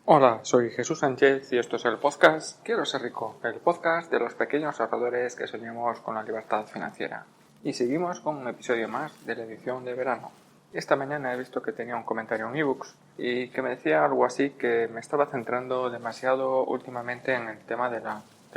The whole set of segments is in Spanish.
Hola, soy Jesús Sánchez y esto es el podcast Quiero ser rico, el podcast de los pequeños ahorradores que soñamos con la libertad financiera. Y seguimos con un episodio más de la edición de verano. Esta mañana he visto que tenía un comentario en ebooks y que me decía algo así que me estaba centrando demasiado últimamente en el tema de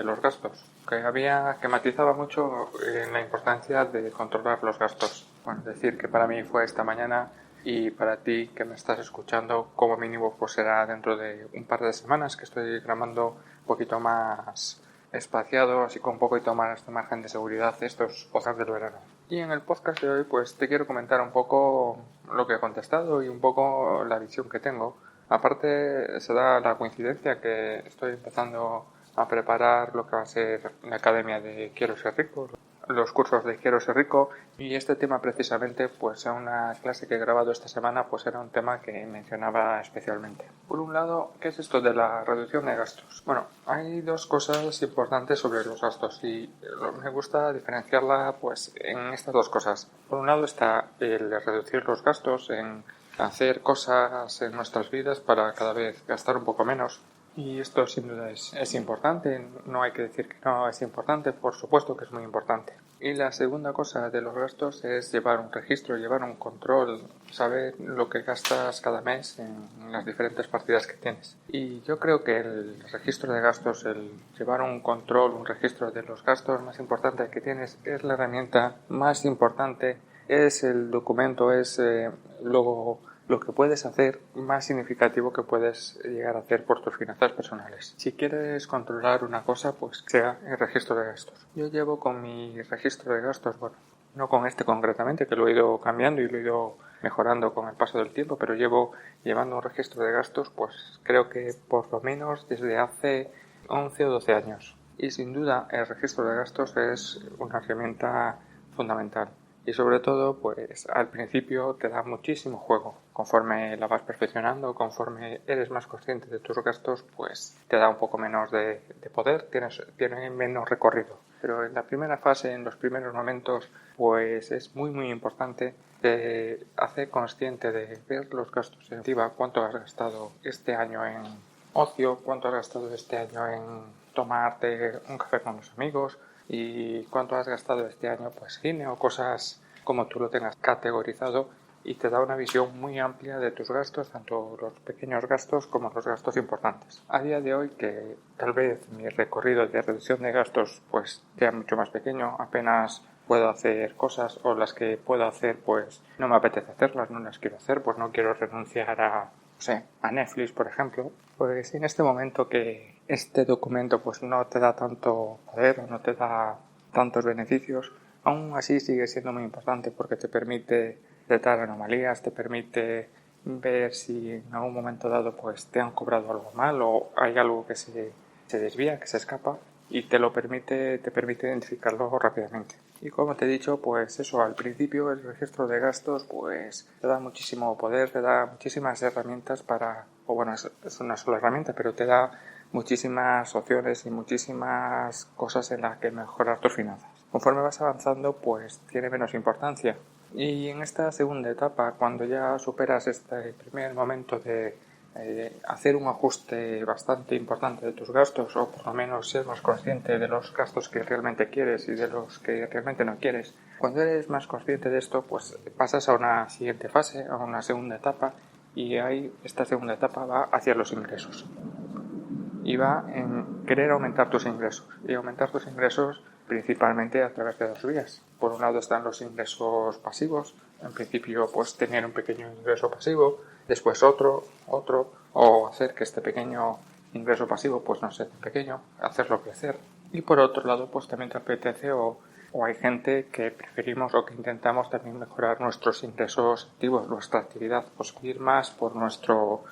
los gastos, que matizaba mucho en la importancia de controlar los gastos. Bueno, decir que para mí fue esta mañana. Y para ti que me estás escuchando, como mínimo pues será dentro de un par de semanas que estoy grabando un poquito más espaciado, así con un poquito más de margen de seguridad estos podcasts del verano. Y en el podcast de hoy pues te quiero comentar un poco lo que he contestado y un poco la visión que tengo. Aparte se da la coincidencia que estoy empezando a preparar lo que va a ser la academia de Quiero ser rico, los cursos de Quiero ser rico, y este tema precisamente pues en una clase que he grabado esta semana pues era un tema que mencionaba especialmente. Por un lado, ¿qué es esto de la reducción de gastos? Bueno, hay dos cosas importantes sobre los gastos y me gusta diferenciarla pues en estas dos cosas. Por un lado está el reducir los gastos en hacer cosas en nuestras vidas para cada vez gastar un poco menos. Y esto sin duda es importante, no hay que decir que no es importante, por supuesto que es muy importante. Y la segunda cosa de los gastos es llevar un registro, llevar un control, saber lo que gastas cada mes en las diferentes partidas que tienes. Y yo creo que el registro de gastos, el llevar un control, un registro de los gastos más importante que tienes, es la herramienta más importante, es el documento, es luego lo que puedes hacer más significativo que puedes llegar a hacer por tus finanzas personales. Si quieres controlar una cosa, pues sea el registro de gastos. Yo llevo con mi registro de gastos, bueno, no con este concretamente, que lo he ido cambiando y lo he ido mejorando con el paso del tiempo, pero llevo llevando un registro de gastos, pues creo que por lo menos desde hace 11 o 12 años. Y sin duda el registro de gastos es una herramienta fundamental. Y sobre todo, pues al principio te da muchísimo juego. Conforme la vas perfeccionando, conforme eres más consciente de tus gastos, pues te da un poco menos de poder, tiene menos recorrido. Pero en la primera fase, en los primeros momentos, pues es muy importante hacer consciente de ver los gastos en activa, cuánto has gastado este año en ocio, cuánto has gastado este año en tomarte un café con los amigos, y cuánto has gastado este año pues cine o cosas como tú lo tengas categorizado, y te da una visión muy amplia de tus gastos, tanto los pequeños gastos como los gastos importantes. A día de hoy, que tal vez mi recorrido de reducción de gastos pues sea mucho más pequeño, apenas puedo hacer cosas, o las que puedo hacer pues no me apetece hacerlas, no las quiero hacer, pues no quiero renunciar a Netflix, por ejemplo. Pues en este momento que este documento pues no te da tanto poder o no te da tantos beneficios, aún así sigue siendo muy importante porque te permite detectar anomalías, te permite ver si en algún momento dado pues te han cobrado algo mal o hay algo que se desvía, que se escapa, y te permite identificarlo rápidamente. Y como te he dicho, pues eso, al principio el registro de gastos pues te da muchísimo poder, te da muchísimas herramientas es una sola herramienta, pero te da muchísimas opciones y muchísimas cosas en las que mejorar tus finanzas. Conforme vas avanzando, pues tiene menos importancia. Y en esta segunda etapa, cuando ya superas este primer momento de hacer un ajuste bastante importante de tus gastos, o por lo menos ser más consciente de los gastos que realmente quieres y de los que realmente no quieres. Cuando eres más consciente de esto, pues pasas a una siguiente fase, a una segunda etapa, y ahí esta segunda etapa va hacia los ingresos. Y va en querer aumentar tus ingresos. Y aumentar tus ingresos principalmente a través de dos vías. Por un lado están los ingresos pasivos. En principio, pues tener un pequeño ingreso pasivo, después otro, o hacer que este pequeño ingreso pasivo pues no sea tan pequeño, hacerlo crecer. Y por otro lado, pues también te apetece o hay gente que preferimos o que intentamos también mejorar nuestros ingresos activos, nuestra actividad, pues ir más por nuestro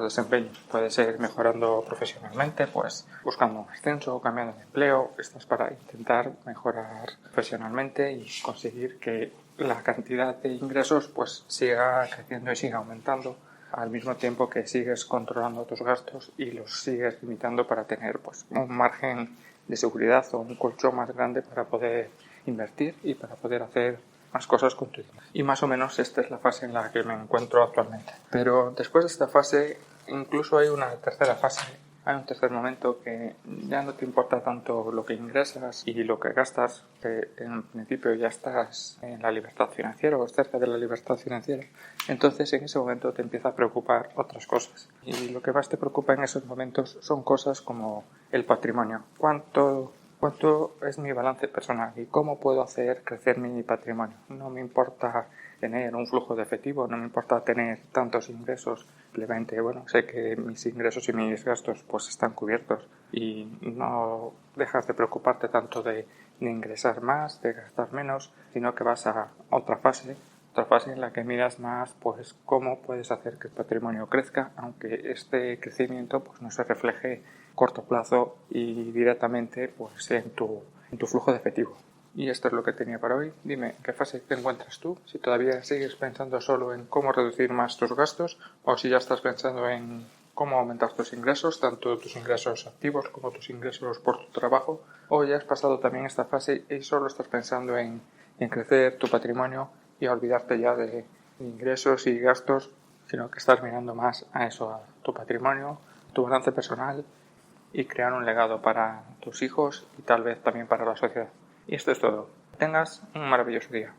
desempeño. Puede ser mejorando profesionalmente, pues buscando un ascenso, cambiando de empleo. Esto es para intentar mejorar profesionalmente y conseguir que la cantidad de ingresos pues siga creciendo y siga aumentando, al mismo tiempo que sigues controlando tus gastos y los sigues limitando para tener pues un margen de seguridad o un colchón más grande para poder invertir y para poder hacer más cosas con tu dinero. Y más o menos esta es la fase en la que me encuentro actualmente. Pero después de esta fase Incluso hay una tercera fase, hay un tercer momento que ya no te importa tanto lo que ingresas y lo que gastas, que en principio ya estás en la libertad financiera o cerca de la libertad financiera. Entonces en ese momento te empieza a preocupar otras cosas. Y lo que más te preocupa en esos momentos son cosas como el patrimonio. ¿Cuánto es mi balance personal y cómo puedo hacer crecer mi patrimonio? No me importa tener un flujo de efectivo, no me importa tener tantos ingresos. Simplemente, sé que mis ingresos y mis gastos pues están cubiertos y no dejas de preocuparte tanto de ingresar más, de gastar menos, sino que vas a otra fase en la que miras más pues cómo puedes hacer que el patrimonio crezca, aunque este crecimiento pues no se refleje a corto plazo y directamente pues en tu flujo de efectivo. Y esto es lo que tenía para hoy. Dime, ¿en qué fase te encuentras tú? Si todavía sigues pensando solo en cómo reducir más tus gastos o si ya estás pensando en cómo aumentar tus ingresos, tanto tus ingresos activos como tus ingresos por tu trabajo, o ya has pasado también esta fase y solo estás pensando en crecer tu patrimonio y a olvidarte ya de ingresos y gastos, sino que estás mirando más a eso, a tu patrimonio, tu balance personal y crear un legado para tus hijos y tal vez también para la sociedad. Y esto es todo. Tengas un maravilloso día.